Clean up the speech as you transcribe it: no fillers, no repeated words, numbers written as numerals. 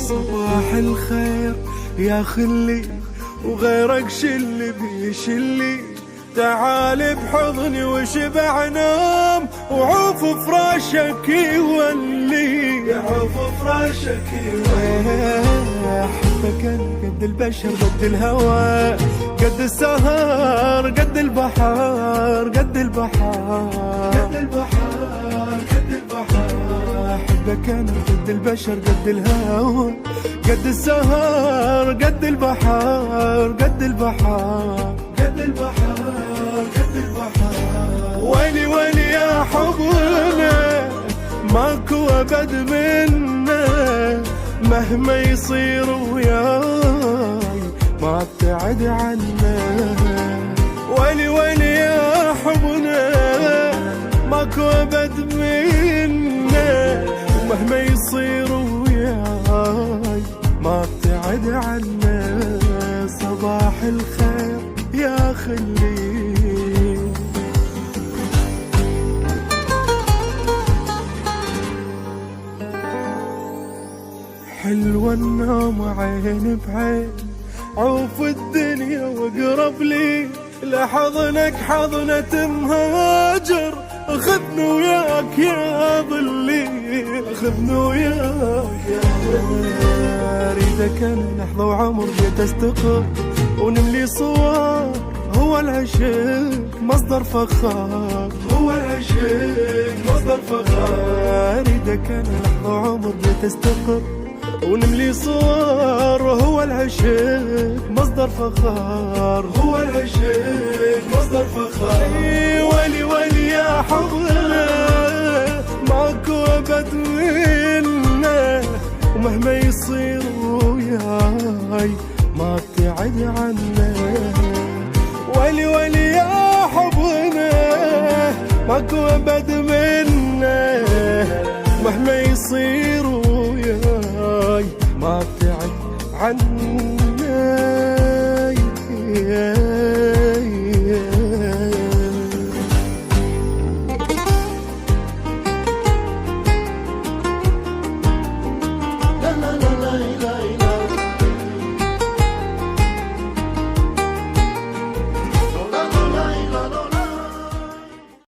صباح الخير يا خلي وغيرك شلي بيشلي، تعال بحضني وشبع نام وعوف فراشك يولي، عوف فراشك يولي. احبك انا قد البشر قد الهوى قد السهر قد البحر قد البحر قد البحر قد البحر. احبك انا قد البشر قد الهوى قد السهر قد البحر قد البحر قد البحر قد البحر. ويلي ويلي يا حبنا ماكو ابد منا، مهما يصير وياي ما ابتعد عنا. ويلي ويلي يا حبنا ماكو ابد منا، ومهما يصير وياي ما ابتعد عنا. صباح الخير يا خلي. حلوة النوم عين بعين، عوف الدنيا واقرب لي لحضنك حضنة مهاجر. خذني وياك يا ظلي خذني وياك يا ظلي. اريدك انا لحظة وعمر بيت استقر ونملي صور. هو العشق مصدر فخار، هو العشق مصدر فخار. اريدك انا لحظة وعمر بيت استقر ونملي صور. هو العشق مصدر فخار، هو العشق مصدر فخار. ويلي ويلي يا حبنا ماكو ابد منا، ومهما يصير وياي ما ابتعد عنا. ويلي ويلي يا حبنا ماكو ابد منا، مهما يصير وياي ما ابتعد عنك.